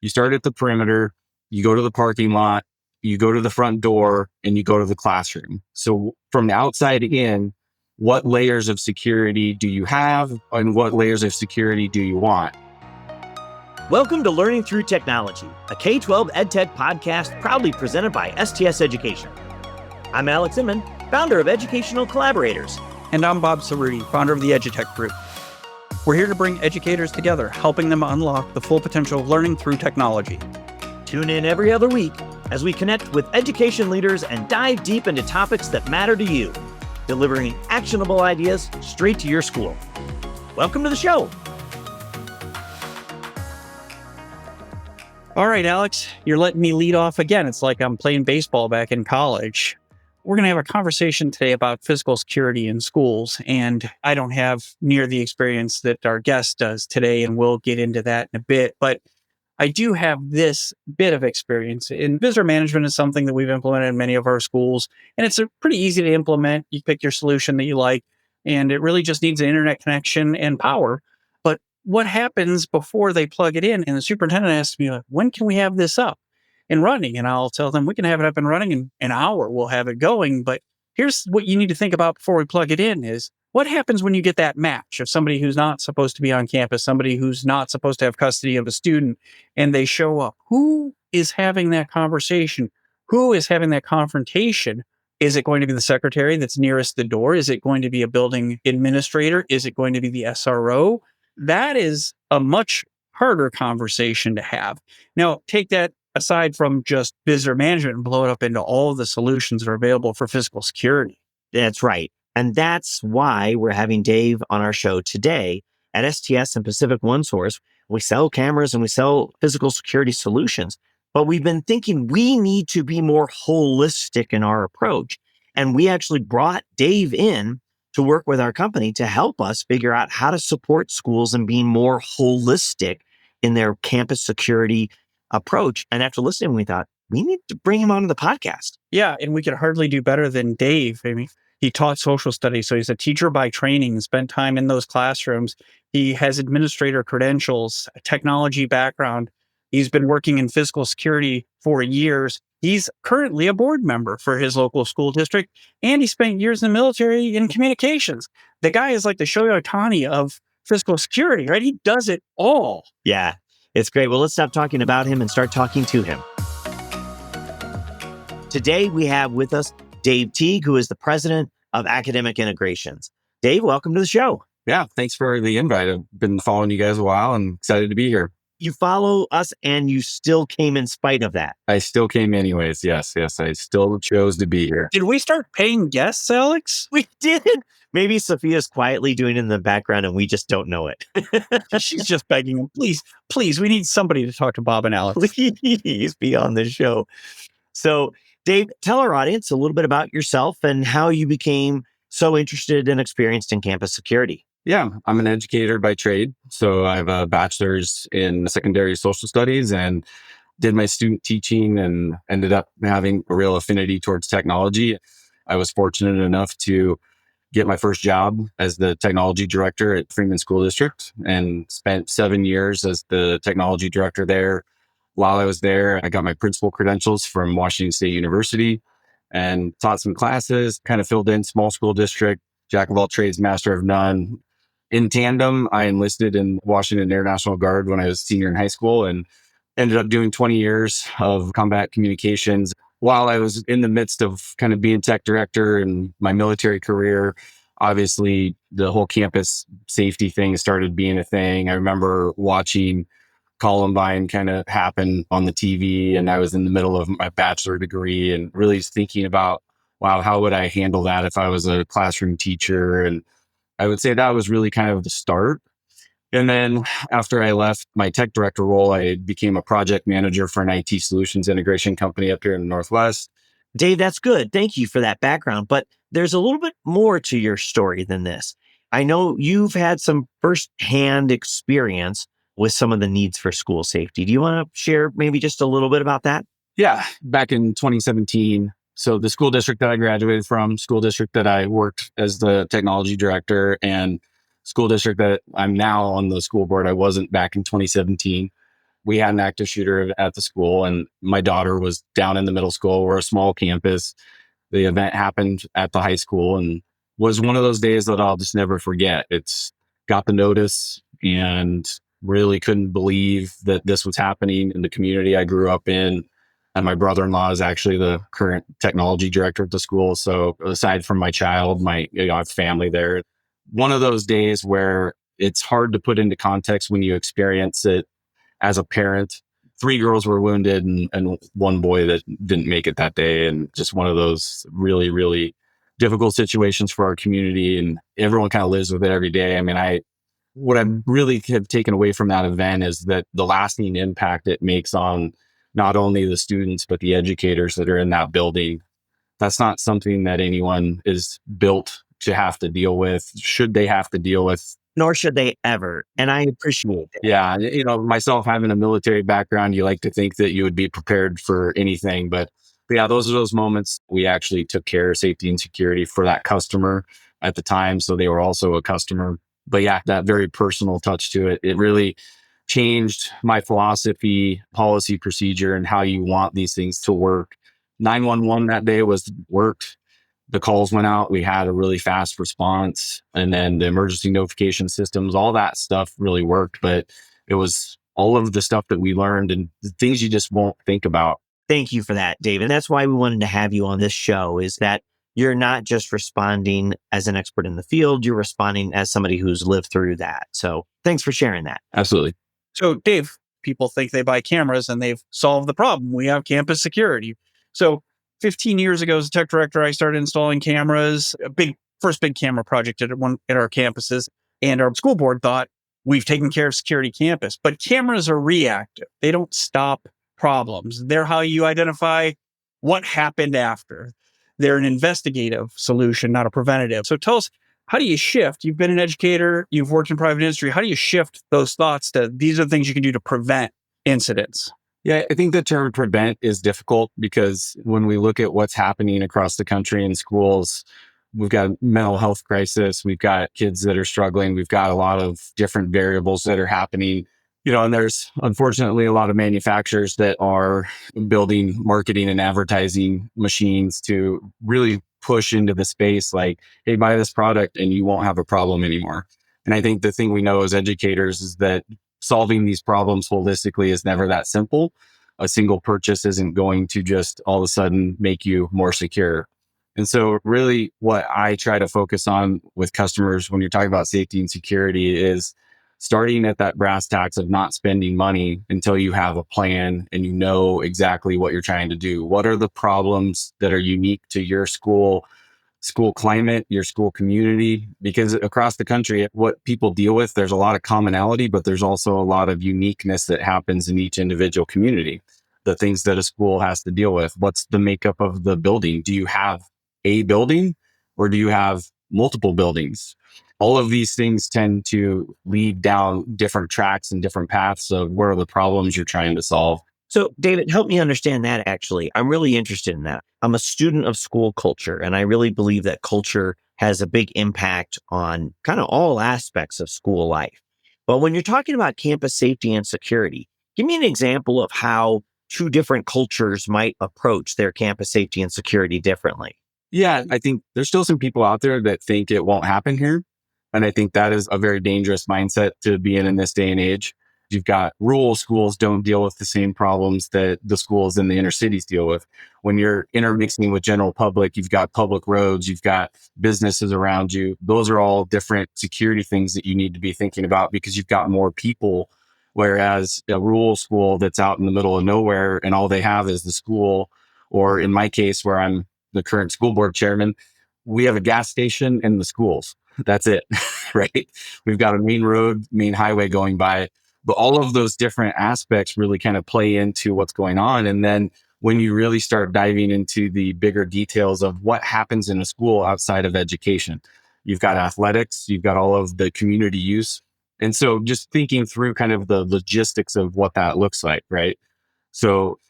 You start at the perimeter, you go to the parking lot, you go to the front door, and you go to the classroom. So from the outside in, what layers of security do you have and what layers of security do you want? Welcome to Learning Through Technology, a K-12 EdTech podcast proudly presented by STS Education. I'm Alex Inman, founder of Educational Collaborators. And I'm Bob Cerruti, founder of the EduTech Group. We're here to bring educators together, helping them unlock the full potential of learning through technology. Tune in every other week as we connect with education leaders and dive deep into topics that matter to you, delivering actionable ideas straight to your school. Welcome to the show. All right, Alex, you're letting me lead off again. It's like I'm playing baseball back in college. We're going to have a conversation today about physical security in schools, and I don't have near the experience that our guest does today, and we'll get into that in a bit. But I do have this bit of experience. And visitor management is something that we've implemented in many of our schools, and it's pretty easy to implement. You pick your solution that you like, and it really just needs an internet connection and power. But what happens before they plug it in? And the superintendent asks me, when can we have this up and running? And I'll tell them we can have it up and running in an hour. We'll have it going. But here's what you need to think about before we plug it in is what happens when you get that match of somebody who's not supposed to be on campus, somebody who's not supposed to have custody of a student, and they show up. Who is having that conversation? Who is having that confrontation? Is it going to be the secretary that's nearest the door? Is it going to be a building administrator? Is it going to be the SRO? That is a much harder conversation to have. Now, take that aside from just visitor management and blow it up into all the solutions that are available for physical security. That's right. And that's why we're having Dave on our show today. At STS and Pacific OneSource, we sell cameras and we sell physical security solutions. But we've been thinking we need to be more holistic in our approach. And we actually brought Dave in to work with our company to help us figure out how to support schools and being more holistic in their campus security approach. And after listening, we thought we need to bring him onto the podcast. Yeah, and we could hardly do better than Dave. I mean, he taught social studies, so he's a teacher by training and spent time in those classrooms. He has administrator credentials, a technology background. He's been working in physical security for years. He's currently a board member for his local school district, and he spent years in the military in communications. The guy is like the Shohei Ohtani of physical security, right? He does it all. Yeah, it's great. Well, let's stop talking about him and start talking to him. Today, we have with us Dave Teague, who is the president of Academic Integrations. Dave, welcome to the show. Yeah, thanks for the invite. I've been following you guys a while and excited to be here. You follow us and you still came in spite of that. I still came anyways. Yes. I still chose to be here. Did we start paying guests, Alex? We did. Maybe Sophia's quietly doing it in the background and we just don't know it. She's just begging him, please, we need somebody to talk to Bob and Alex. Please be on the show. So, Dave, tell our audience a little bit about yourself and how you became so interested and experienced in campus security. Yeah, I'm an educator by trade. So I have a bachelor's in secondary social studies and did my student teaching and ended up having a real affinity towards technology. I was fortunate enough to get my first job as the technology director at Freeman School District and spent 7 years as the technology director there. While I was there, I got my principal credentials from Washington State University and taught some classes, kind of filled in small school district, jack of all trades, master of none. In tandem, I enlisted in Washington Air National Guard when I was a senior in high school and ended up doing 20 years of combat communications. While I was in the midst of kind of being tech director and my military career, obviously the whole campus safety thing started being a thing. I remember watching Columbine kind of happen on the TV, and I was in the middle of my bachelor degree and really thinking about, wow, how would I handle that if I was a classroom teacher? And I would say that was really kind of the start. And then after I left my tech director role, I became a project manager for an IT solutions integration company up here in the Northwest. Dave, that's good. Thank you for that background. But there's a little bit more to your story than this. I know you've had some firsthand experience with some of the needs for school safety. Do you want to share maybe just a little bit about that? Yeah, back in 2017. So the school district that I graduated from, school district that I worked as the technology director, and school district that I'm now on the school board, I wasn't back in 2017. we had an active shooter at the school, and my daughter was down in the middle school. We're a small campus. The event happened at the high school and was one of those days that I'll just never forget. It's got the notice and really couldn't believe that this was happening in the community I grew up in. And my brother-in-law is actually the current technology director at the school. So aside from my child, I have family there. One of those days where it's hard to put into context when you experience it as a parent. 3 girls were wounded and one boy that didn't make it that day. And just one of those really, really difficult situations for our community. And everyone kind of lives with it every day. I mean, what I really have taken away from that event is that the lasting impact it makes on not only the students, but the educators that are in that building. That's not something that anyone is built to have to deal with. Should they have to deal with? Nor should they ever. And I appreciate that. Yeah. Myself having a military background, you like to think that you would be prepared for anything. But yeah, those are those moments. We actually took care of safety and security for that customer at the time. So they were also a customer. But yeah, that very personal touch to it, it really changed my philosophy, policy, procedure, and how you want these things to work. 911 that day worked. The calls went out. We had a really fast response. And then the emergency notification systems, all that stuff really worked. But it was all of the stuff that we learned and the things you just won't think about. Thank you for that, David. And that's why we wanted to have you on this show, is that you're not just responding as an expert in the field, you're responding as somebody who's lived through that. So thanks for sharing that. Absolutely. So, Dave, people think they buy cameras and they've solved the problem. We have campus security. So 15 years ago, as a tech director, I started installing cameras, first big camera project at our campuses. And our school board thought, we've taken care of security campus. But cameras are reactive. They don't stop problems. They're how you identify what happened after. They're an investigative solution, not a preventative. So tell us, how do you shift? You've been an educator, you've worked in private industry. How do you shift those thoughts to these are the things you can do to prevent incidents? Yeah, I think the term prevent is difficult because when we look at what's happening across the country in schools, we've got a mental health crisis. We've got kids that are struggling. We've got a lot of different variables that are happening. And there's unfortunately a lot of manufacturers that are building marketing and advertising machines to really push into the space like, hey, buy this product and you won't have a problem anymore. And I think the thing we know as educators is that solving these problems holistically is never that simple. A single purchase isn't going to just all of a sudden make you more secure. And so really what I try to focus on with customers when you're talking about safety and security is starting at that brass tacks of not spending money until you have a plan and you know exactly what you're trying to do. What are the problems that are unique to your school climate, your school community? Because across the country, what people deal with, there's a lot of commonality, but there's also a lot of uniqueness that happens in each individual community. The things that a school has to deal with. What's the makeup of the building? Do you have a building or do you have multiple buildings? All of these things tend to lead down different tracks and different paths of where are the problems you're trying to solve. So, David, help me understand that actually. I'm really interested in that. I'm a student of school culture, and I really believe that culture has a big impact on kind of all aspects of school life. But when you're talking about campus safety and security, give me an example of how two different cultures might approach their campus safety and security differently. Yeah, I think there's still some people out there that think it won't happen here. And I think that is a very dangerous mindset to be in this day and age. You've got rural schools don't deal with the same problems that the schools in the inner cities deal with. When you're intermixing with general public, you've got public roads, you've got businesses around you. Those are all different security things that you need to be thinking about because you've got more people. Whereas a rural school that's out in the middle of nowhere and all they have is the school, or in my case, where I'm the current school board chairman, we have a gas station and the schools. That's it, right? We've got a main road, main highway going by. But all of those different aspects really kind of play into what's going on. And then when you really start diving into the bigger details of what happens in a school outside of education, you've got athletics, you've got all of the community use. And so just thinking through kind of the logistics of what that looks like, right? So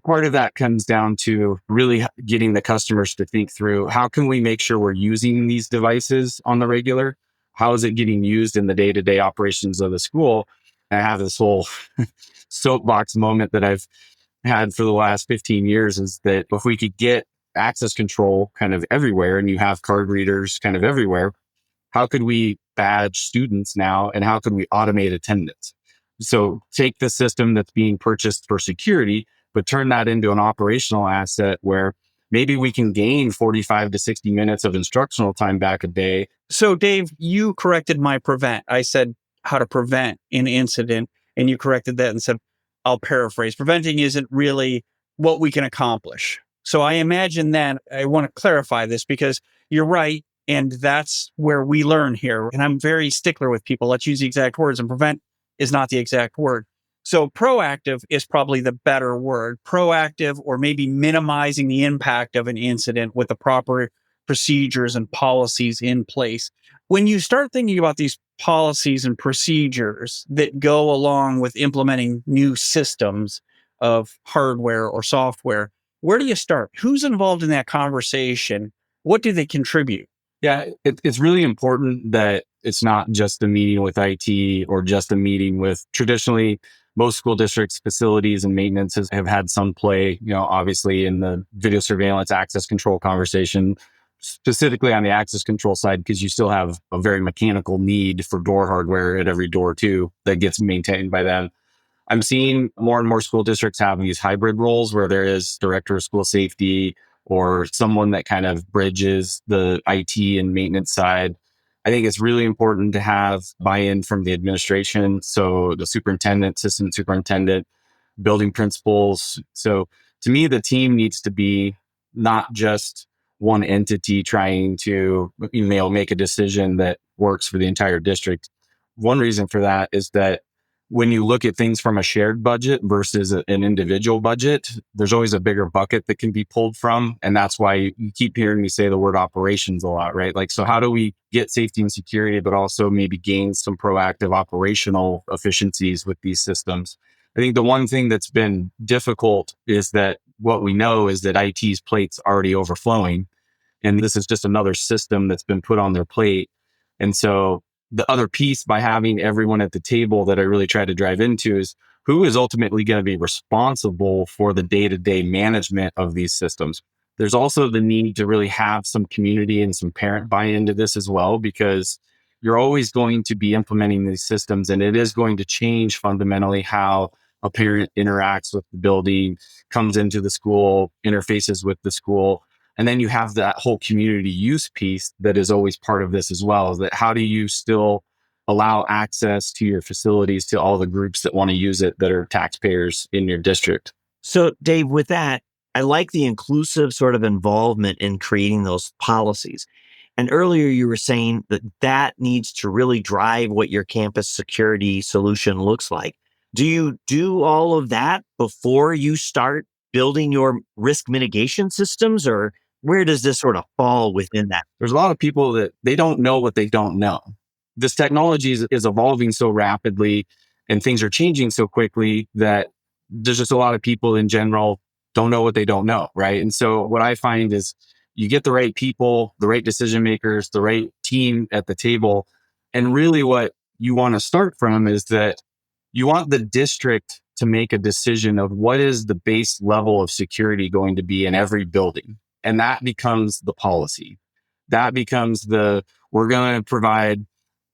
part of that comes down to really getting the customers to think through how can we make sure we're using these devices on the regular? How is it getting used in the day-to-day operations of the school? I have this whole soapbox moment that I've had for the last 15 years is that if we could get access control kind of everywhere and you have card readers kind of everywhere, how could we badge students now and how could we automate attendance? So take the system that's being purchased for security, but turn that into an operational asset where maybe we can gain 45 to 60 minutes of instructional time back a day. So, Dave, you corrected my prevent. I said how to prevent an incident, and you corrected that and said, I'll paraphrase, preventing isn't really what we can accomplish. So, I imagine that I want to clarify this because you're right. And that's where we learn here. And I'm very stickler with people. Let's use the exact words, and prevent is not the exact word. So, proactive is probably the better word. Proactive, or maybe minimizing the impact of an incident with the proper procedures and policies in place. When you start thinking about these policies and procedures that go along with implementing new systems of hardware or software, where do you start? Who's involved in that conversation? What do they contribute? Yeah, it's really important that it's not just a meeting with IT or just a meeting with traditionally most school districts, facilities and maintenance have had some play, obviously in the video surveillance access control conversation, specifically on the access control side, because you still have a very mechanical need for door hardware at every door too that gets maintained by them. I'm seeing more and more school districts have these hybrid roles where there is director of school safety or someone that kind of bridges the IT and maintenance side. I think it's really important to have buy-in from the administration. So the superintendent, assistant superintendent, building principals. So to me, the team needs to be not just one entity trying to, make a decision that works for the entire district. One reason for that is that when you look at things from a shared budget versus an individual budget, there's always a bigger bucket that can be pulled from. And that's why you keep hearing me say the word operations a lot, right? Like, so how do we get safety and security, but also maybe gain some proactive operational efficiencies with these systems? I think the one thing that's been difficult is that what we know is that IT's plate's already overflowing. And this is just another system that's been put on their plate. And so the other piece by having everyone at the table that I really try to drive into is who is ultimately going to be responsible for the day-to-day management of these systems. There's also the need to really have some community and some parent buy-in to this as well, because you're always going to be implementing these systems and it is going to change fundamentally how a parent interacts with the building, comes into the school, interfaces with the school. And then you have that whole community use piece that is always part of this as well. Is that how do you still allow access to your facilities to all the groups that want to use it that are taxpayers in your district? So, Dave, with that, I like the inclusive sort of involvement in creating those policies. And earlier you were saying that that needs to really drive what your campus security solution looks like. Do you do all of that before you start building your risk mitigation systems, or where does this sort of fall within that? There's a lot of people that they don't know what they don't know. This technology is evolving so rapidly and things are changing so quickly that there's just a lot of people in general don't know what they don't know, right? And so what I find is you get the right people, the right decision makers, the right team at the table. And really what you want to start from is that you want the district to make a decision of what is the base level of security going to be in every building. And that becomes the policy. That becomes we're going to provide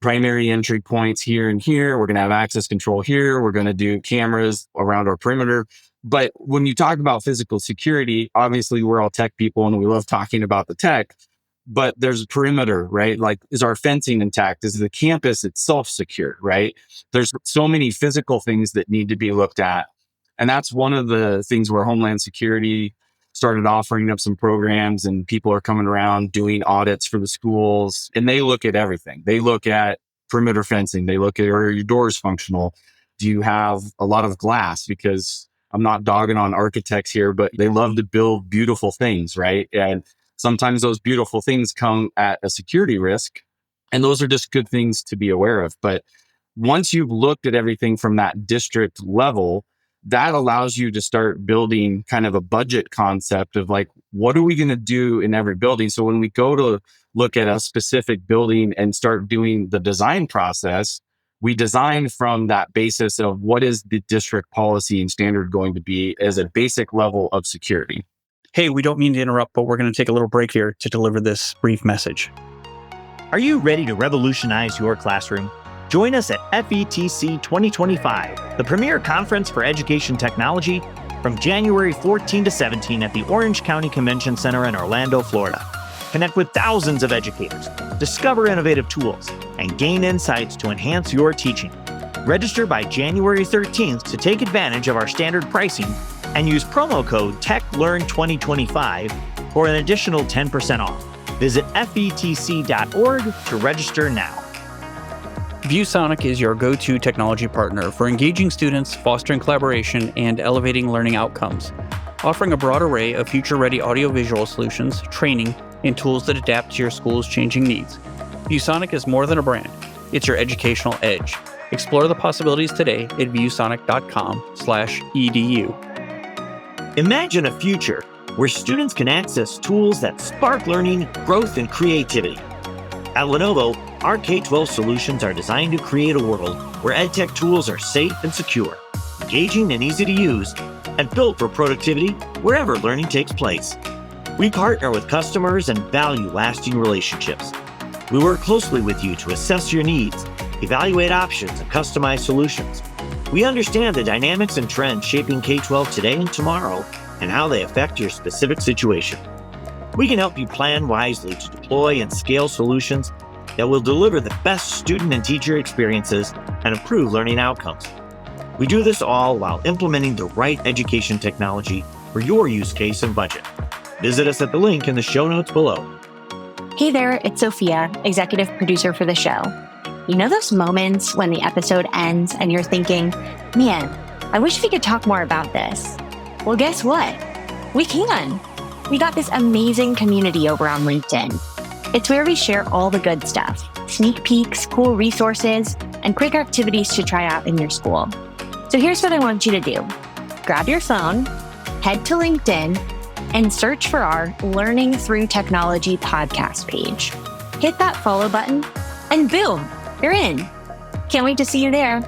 primary entry points here and here. We're going to have access control here. We're going to do cameras around our perimeter. But when you talk about physical security, obviously we're all tech people and we love talking about the tech, but there's a perimeter, right? Like, is our fencing intact? Is the campus itself secure, right? There's so many physical things that need to be looked at. And that's one of the things where Homeland Security started offering up some programs and people are coming around doing audits for the schools. And they look at everything. They look at perimeter fencing. They look at, are your doors functional? Do you have a lot of glass? Because I'm not dogging on architects here, but they love to build beautiful things, right? And sometimes those beautiful things come at a security risk. And those are just good things to be aware of. But once you've looked at everything from that district level, that allows you to start building kind of a budget concept of like, what are we going to do in every building? So when we go to look at a specific building and start doing the design process, we design from that basis of what is the district policy and standard going to be as a basic level of security. Hey, we don't mean to interrupt, but we're going to take a little break here to deliver this brief message. Are you ready to revolutionize your classroom? Join us at FETC 2025, the premier conference for education technology, from January 14 to 17 at the Orange County Convention Center in Orlando, Florida. Connect with thousands of educators, discover innovative tools, and gain insights to enhance your teaching. Register by January 13th to take advantage of our standard pricing and use promo code TechLearn2025 for an additional 10% off. Visit fetc.org to register now. ViewSonic is your go-to technology partner for engaging students, fostering collaboration, and elevating learning outcomes. Offering a broad array of future-ready audiovisual solutions, training, and tools that adapt to your school's changing needs. ViewSonic is more than a brand. It's your educational edge. Explore the possibilities today at viewsonic.com/edu. Imagine a future where students can access tools that spark learning, growth, and creativity. At Lenovo, our K-12 solutions are designed to create a world where EdTech tools are safe and secure, engaging and easy to use, and built for productivity wherever learning takes place. We partner with customers and value lasting relationships. We work closely with you to assess your needs, evaluate options, and customize solutions. We understand the dynamics and trends shaping K-12 today and tomorrow and how they affect your specific situation. We can help you plan wisely to deploy and scale solutions that will deliver the best student and teacher experiences and improve learning outcomes. We do this all while implementing the right education technology for your use case and budget. Visit us at the link in the show notes below. Hey there, it's Sophia, executive producer for the show. You know those moments when the episode ends and you're thinking, man, I wish we could talk more about this. Well, guess what? We can. We got this amazing community over on LinkedIn. It's where we share all the good stuff, sneak peeks, cool resources, and quick activities to try out in your school. So here's what I want you to do. Grab your phone, head to LinkedIn, and search for our Learning Through Technology podcast page. Hit that follow button, and boom, you're in. Can't wait to see you there.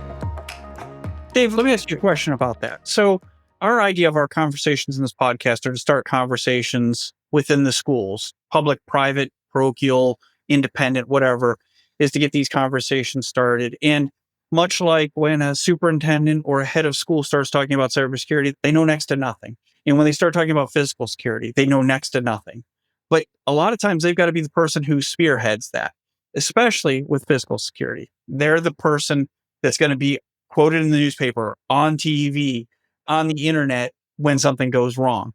Dave, let me ask you a question about that. So our idea of our conversations in this podcast are to start conversations within the schools, public, private, parochial, independent, whatever, is to get these conversations started. And much like when a superintendent or a head of school starts talking about cybersecurity, they know next to nothing. And when they start talking about physical security, they know next to nothing. But a lot of times they've got to be the person who spearheads that, especially with physical security. They're the person that's going to be quoted in the newspaper, on TV, on the internet when something goes wrong.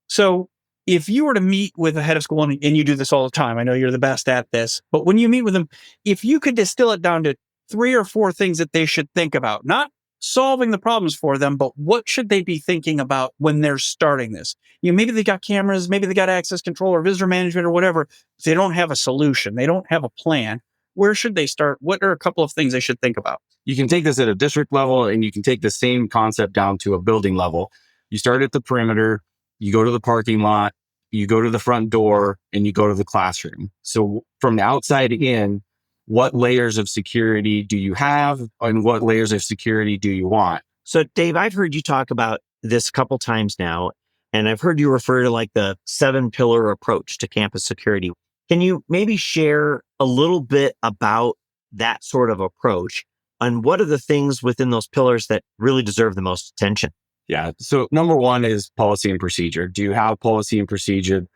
So if you were to meet with a head of school, and you do this all the time, I know you're the best at this, but when you meet with them, if you could distill it down to 3 or 4 things that they should think about, not solving the problems for them, but what should they be thinking about when they're starting this? Maybe they got cameras, maybe they got access control or visitor management or whatever. They don't have a solution. They don't have a plan. Where should they start? What are a couple of things they should think about? You can take this at a district level and you can take the same concept down to a building level. You start at the perimeter, you go to the parking lot, you go to the front door, and you go to the classroom. So from the outside in, what layers of security do you have and what layers of security do you want? So Dave, I've heard you talk about this a couple times now, and I've heard you refer to like the 7-pillar approach to campus security. Can you maybe share a little bit about that sort of approach and what are the things within those pillars that really deserve the most attention? Yeah. So number 1 is policy and procedure. Do you have policy and procedure?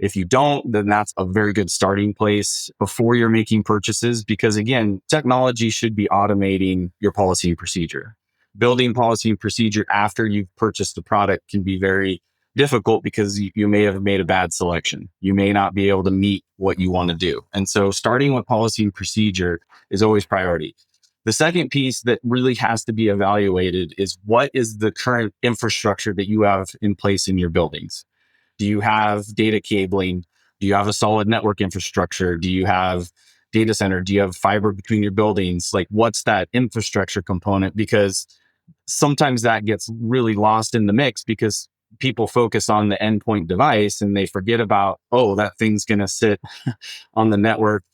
If you don't, then that's a very good starting place before you're making purchases, because again, technology should be automating your policy and procedure. Building policy and procedure after you've purchased the product can be very difficult because you may have made a bad selection. You may not be able to meet what you want to do. And so starting with policy and procedure is always priority. The second piece that really has to be evaluated is what is the current infrastructure that you have in place in your buildings? Do you have data cabling? Do you have a solid network infrastructure? Do you have data center? Do you have fiber between your buildings? Like, what's that infrastructure component? Because sometimes that gets really lost in the mix because people focus on the endpoint device and they forget about, oh, that thing's going to sit on the network,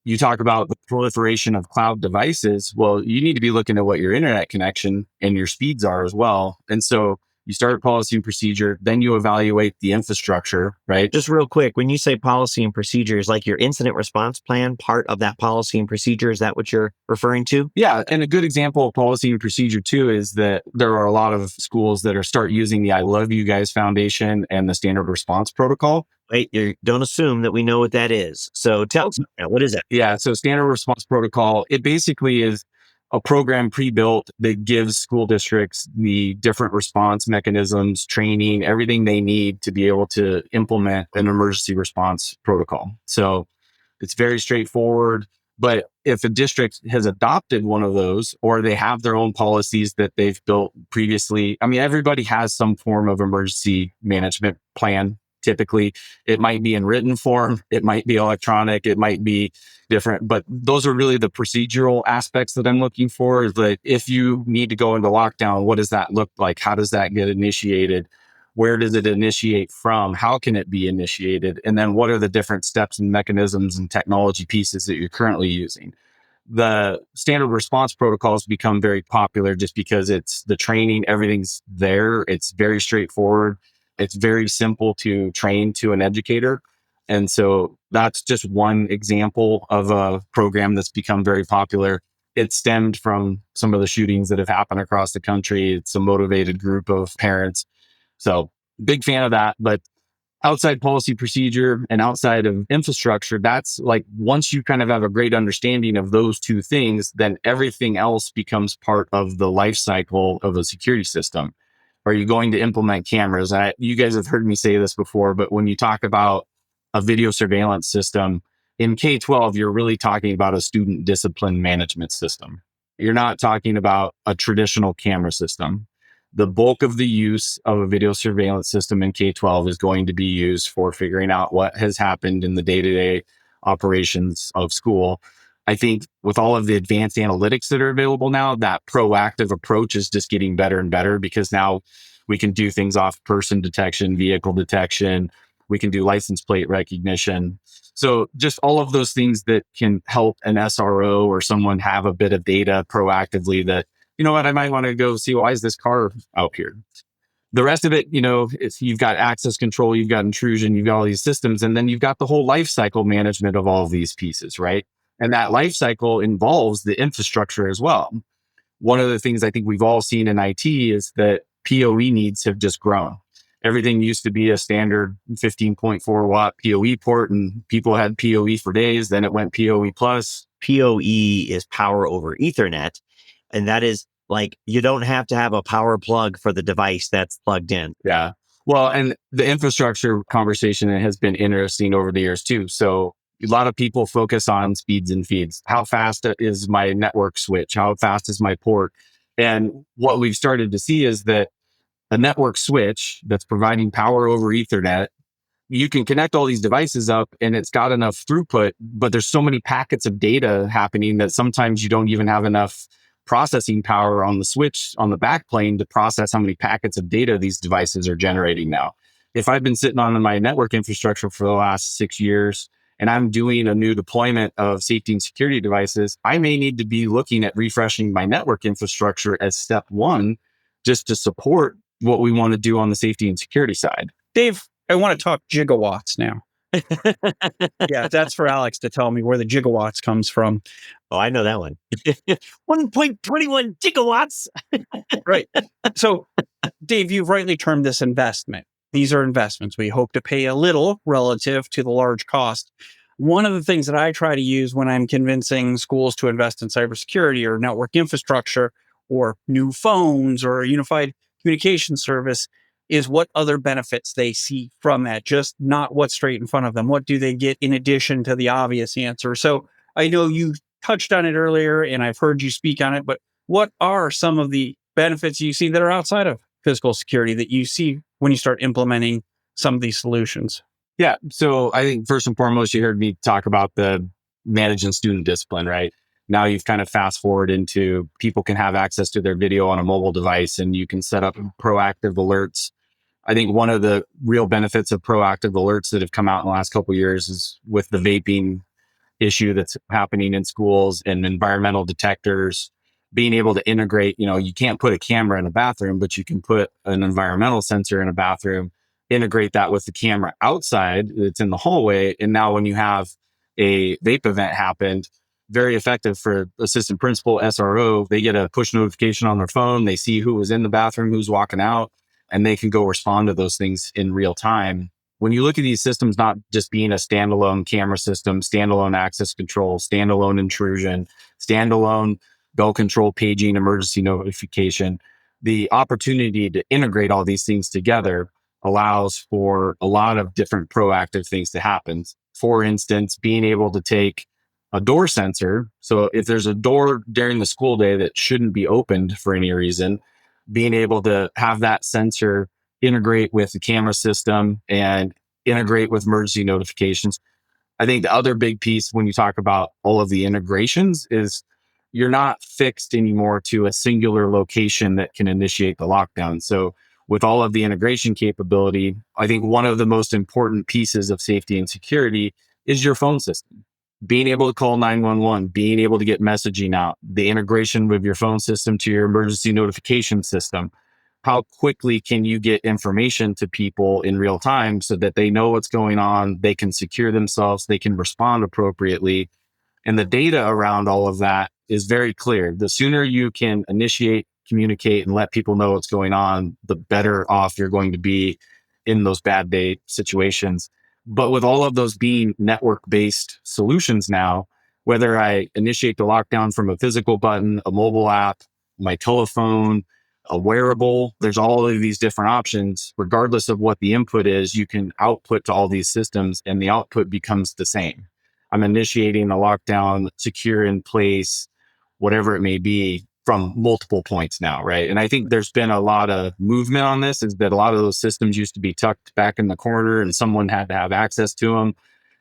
you talk about the proliferation of cloud devices. Well, you need to be looking at what your internet connection and your speeds are as well. And so you start policy and procedure, then you evaluate the infrastructure, right? Just real quick, when you say policy and procedures, like your incident response plan, part of that policy and procedure, is that what you're referring to? Yeah. And a good example of policy and procedure too is that there are a lot of schools that are start using the I Love You Guys Foundation and the standard response protocol. Wait, you don't assume that we know what that is. So tell us, what is it? Yeah. So standard response protocol, it basically is a program pre-built that gives school districts the different response mechanisms, training, everything they need to be able to implement an emergency response protocol. So it's very straightforward. But if a district has adopted one of those, or they have their own policies that they've built previously, I mean, everybody has some form of emergency management plan. Typically, it might be in written form, it might be electronic, it might be different, but those are really the procedural aspects that I'm looking for. Is that if you need to go into lockdown, what does that look like? How does that get initiated? Where does it initiate from? How can it be initiated? And then what are the different steps and mechanisms and technology pieces that you're currently using? The standard response protocols become very popular just because it's the training, everything's there. It's very straightforward. It's very simple to train to an educator. And so that's just one example of a program that's become very popular. It stemmed from some of the shootings that have happened across the country. It's a motivated group of parents. So big fan of that. But outside policy procedure and outside of infrastructure, that's like once you kind of have a great understanding of those two things, then everything else becomes part of the life cycle of a security system. Are you going to implement cameras? You guys have heard me say this before, but when you talk about a video surveillance system in K-12, you're really talking about a student discipline management system. You're not talking about a traditional camera system. The bulk of the use of a video surveillance system in K-12 is going to be used for figuring out what has happened in the day-to-day operations of school. I think with all of the advanced analytics that are available now, that proactive approach is just getting better and better because now we can do things off person detection, vehicle detection. We can do license plate recognition. So just all of those things that can help an SRO or someone have a bit of data proactively that, you know what, I might want to go see, why is this car out here? The rest of it, you've got access control, you've got intrusion, you've got all these systems, and then you've got the whole life cycle management of all of these pieces, right? And that life cycle involves the infrastructure as well. One of the things I think we've all seen in IT is that PoE needs have just grown. Everything used to be a standard 15.4 watt PoE port, and people had PoE for days. Then it went PoE plus. PoE is power over Ethernet. And that is like, you don't have to have a power plug for the device that's plugged in. Yeah. Well, and the infrastructure conversation has been interesting over the years too. So a lot of people focus on speeds and feeds. How fast is my network switch? How fast is my port? And what we've started to see is that a network switch that's providing power over Ethernet, you can connect all these devices up and it's got enough throughput, but there's so many packets of data happening that sometimes you don't even have enough processing power on the switch on the backplane to process how many packets of data these devices are generating now. If I've been sitting on my network infrastructure for the last 6 years and I'm doing a new deployment of safety and security devices, I may need to be looking at refreshing my network infrastructure as step one, just to support what we want to do on the safety and security side. Dave, I want to talk gigawatts now. Yeah, that's for Alex to tell me where the gigawatts comes from. Oh, I know that one. 1.21 gigawatts. Right. So, Dave, you've rightly termed this investment. These are investments. We hope to pay a little relative to the large cost. One of the things that I try to use when I'm convincing schools to invest in cybersecurity or network infrastructure or new phones or a unified communication service is what other benefits they see from that, just not what's straight in front of them. What do they get in addition to the obvious answer? So I know you touched on it earlier and I've heard you speak on it, but what are some of the benefits you see that are outside of physical security that you see when you start implementing some of these solutions? Yeah. So I think first and foremost, you heard me talk about the managing student discipline, right? Now you've kind of fast forward into people can have access to their video on a mobile device and you can set up proactive alerts. I think one of the real benefits of proactive alerts that have come out in the last couple of years is with the vaping issue that's happening in schools and environmental detectors, being able to integrate, you can't put a camera in a bathroom, but you can put an environmental sensor in a bathroom, integrate that with the camera outside that's in the hallway. And now when you have a vape event happened, very effective for assistant principal, SRO. They get a push notification on their phone. They see who was in the bathroom, who's walking out, and they can go respond to those things in real time. When you look at these systems, not just being a standalone camera system, standalone access control, standalone intrusion, standalone bell control, paging, emergency notification, the opportunity to integrate all these things together allows for a lot of different proactive things to happen. For instance, being able to take a door sensor. So if there's a door during the school day that shouldn't be opened for any reason, being able to have that sensor integrate with the camera system and integrate with emergency notifications. I think the other big piece when you talk about all of the integrations is you're not fixed anymore to a singular location that can initiate the lockdown. So with all of the integration capability, I think one of the most important pieces of safety and security is your phone system. Being able to call 911, being able to get messaging out, the integration with your phone system to your emergency notification system. How quickly can you get information to people in real time so that they know what's going on, they can secure themselves, they can respond appropriately. And the data around all of that is very clear. The sooner you can initiate, communicate, and let people know what's going on, the better off you're going to be in those bad day situations. But with all of those being network-based solutions now, whether I initiate the lockdown from a physical button, a mobile app, my telephone, a wearable, there's all of these different options. Regardless of what the input is, you can output to all these systems and the output becomes the same. I'm initiating a lockdown, secure in place, whatever it may be, from multiple points now, right? And I think there's been a lot of movement on this, is that a lot of those systems used to be tucked back in the corner and someone had to have access to them.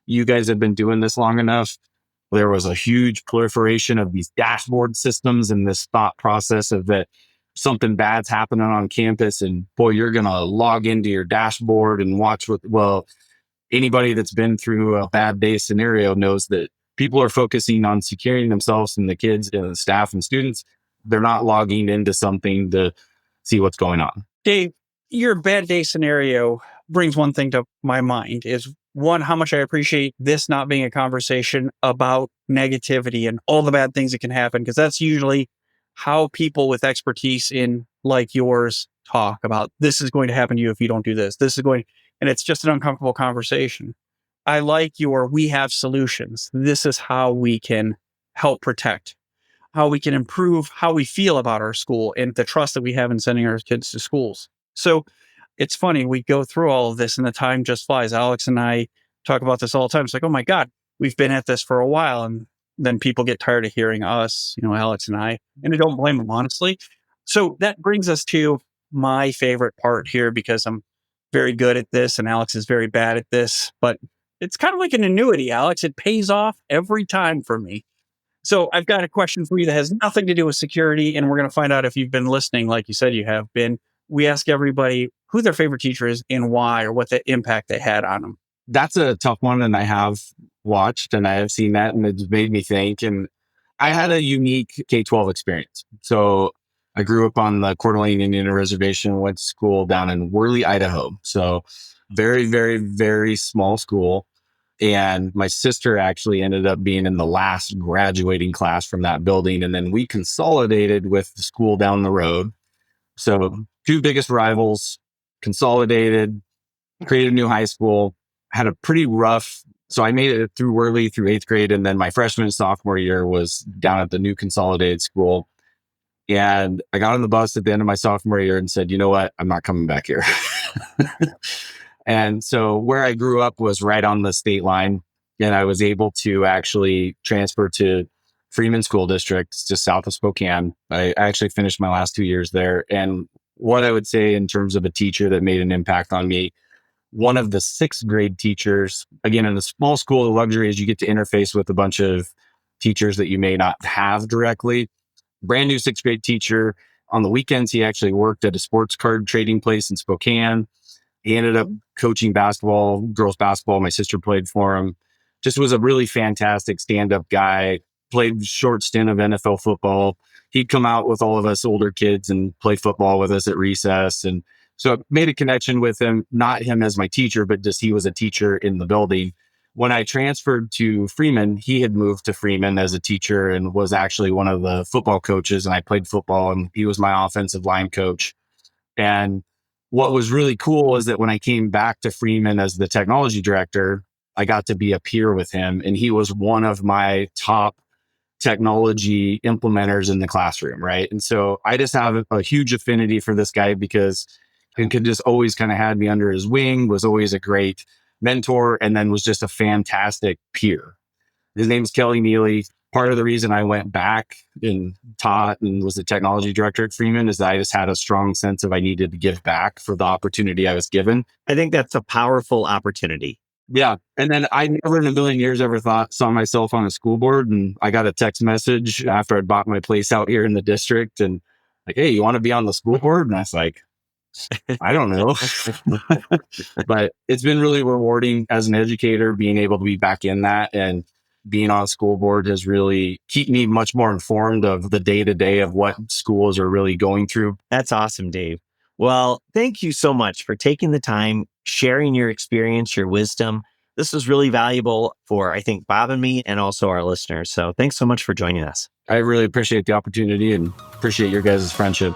You guys have been doing this long enough. There was a huge proliferation of these dashboard systems and this thought process of that something bad's happening on campus and boy, you're going to log into your dashboard and watch anybody that's been through a bad day scenario knows that people are focusing on securing themselves and the kids and the staff and students. They're not logging into something to see what's going on. Dave, your bad day scenario brings one thing to my mind is one, how much I appreciate this not being a conversation about negativity and all the bad things that can happen, because that's usually how people with expertise in like yours talk about this is going to happen to you if you don't do this. This is going, and it's just an uncomfortable conversation. I like your, we have solutions. This is how we can help protect, how we can improve how we feel about our school and the trust that we have in sending our kids to schools. So it's funny, we go through all of this and the time just flies. Alex and I talk about this all the time. It's like, oh my God, we've been at this for a while. And then people get tired of hearing us, Alex and I don't blame them, honestly. So that brings us to my favorite part here, because I'm very good at this and Alex is very bad at this, but it's kind of like an annuity, Alex. It pays off every time for me. So I've got a question for you that has nothing to do with security, and we're going to find out if you've been listening, like you said you have been. We ask everybody who their favorite teacher is and why, or what the impact they had on them. That's a tough one, and I have watched and I have seen that, and it's made me think. And I had a unique K-12 experience. So I grew up on the Coeur d'Alene Indian Reservation, went to school down in Worley, Idaho. So very, very, very small school. And my sister actually ended up being in the last graduating class from that building. And then we consolidated with the school down the road. So two biggest rivals consolidated, created a new high school, had a pretty rough. So I made it through Worley through 8th grade. And then my freshman and sophomore year was down at the new consolidated school. And I got on the bus at the end of my sophomore year and said, you know what? I'm not coming back here. And so where I grew up was right on the state line. And I was able to actually transfer to Freeman School District, just south of Spokane. I actually finished my last 2 years there. And what I would say in terms of a teacher that made an impact on me, one of the 6th grade teachers, again, in a small school, the luxury is you get to interface with a bunch of teachers that you may not have directly. Brand new 6th grade teacher. On the weekends, he actually worked at a sports card trading place in Spokane. He ended up coaching basketball, girls basketball. My sister played for him. just was a really fantastic stand-up guy, played short stint of NFL football. He'd come out with all of us older kids and play football with us at recess. And so I made a connection with him, not him as my teacher, but just he was a teacher in the building. When I transferred to Freeman, he had moved to Freeman as a teacher and was actually one of the football coaches. And I played football and he was my offensive line coach. And what was really cool is that when I came back to Freeman as the technology director, I got to be a peer with him. And he was one of my top technology implementers in the classroom, right? And so I just have a huge affinity for this guy because he could just always kind of had me under his wing, was always a great mentor, and then was just a fantastic peer. His name's Kelly Neely. Part of the reason I went back and taught and was the technology director at Freeman is that I just had a strong sense of I needed to give back for the opportunity I was given. I think that's a powerful opportunity. Yeah. And then I never in a million years ever saw myself on a school board. And I got a text message after I'd bought my place out here in the district and like, hey, you want to be on the school board? And I was like, I don't know. But it's been really rewarding as an educator being able to be back in that, and being on a school board has really kept me much more informed of the day-to-day of what schools are really going through. That's awesome, Dave. Well, thank you so much for taking the time, sharing your experience, your wisdom. This was really valuable for, I think, Bob and me and also our listeners. So thanks so much for joining us. I really appreciate the opportunity and appreciate your guys' friendship.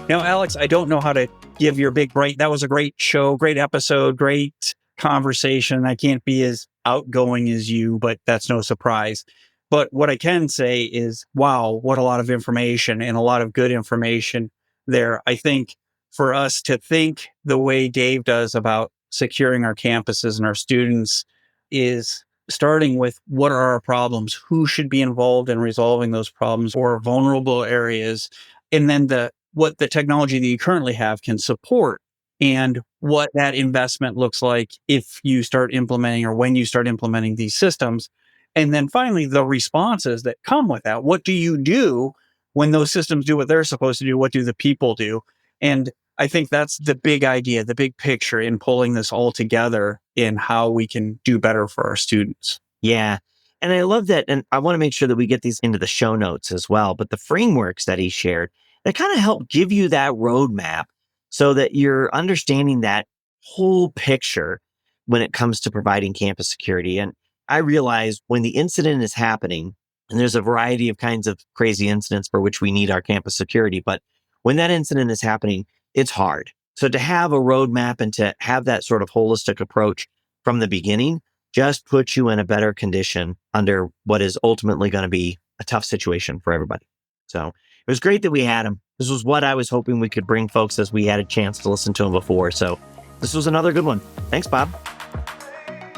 Now, Alex, I don't know how to give your big break. That was a great show, great episode, great conversation. I can't be as outgoing as you, but that's no surprise. But what I can say is, wow, what a lot of information and a lot of good information there. I think for us to think the way Dave does about securing our campuses and our students is starting with what are our problems, who should be involved in resolving those problems or vulnerable areas, and then what the technology that you currently have can support and what that investment looks like if you start implementing or when you start implementing these systems. And then finally, the responses that come with that. What do you do when those systems do what they're supposed to do? What do the people do? And I think that's the big idea, the big picture in pulling this all together in how we can do better for our students. Yeah. And I love that. And I want to make sure that we get these into the show notes as well. But the frameworks that he shared, that kind of help give you that roadmap so that you're understanding that whole picture when it comes to providing campus security. And I realize when the incident is happening, and there's a variety of kinds of crazy incidents for which we need our campus security, but when that incident is happening, it's hard. So to have a roadmap and to have that sort of holistic approach from the beginning just puts you in a better condition under what is ultimately going to be a tough situation for everybody. So it was great that we had him. This was what I was hoping we could bring folks as we had a chance to listen to him before. So this was another good one. Thanks, Bob.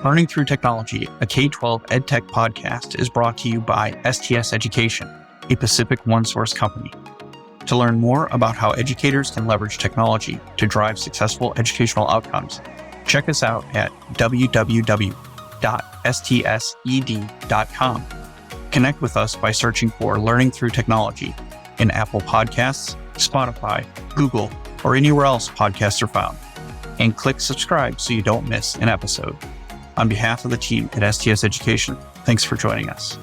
Learning Through Technology, a K-12 EdTech podcast, is brought to you by STS Education, a Pacific OneSource company. To learn more about how educators can leverage technology to drive successful educational outcomes, check us out at www.stsed.com. Connect with us by searching for Learning Through Technology in Apple Podcasts, Spotify, Google, or anywhere else podcasts are found. And click subscribe so you don't miss an episode. On behalf of the team at STS Education, thanks for joining us.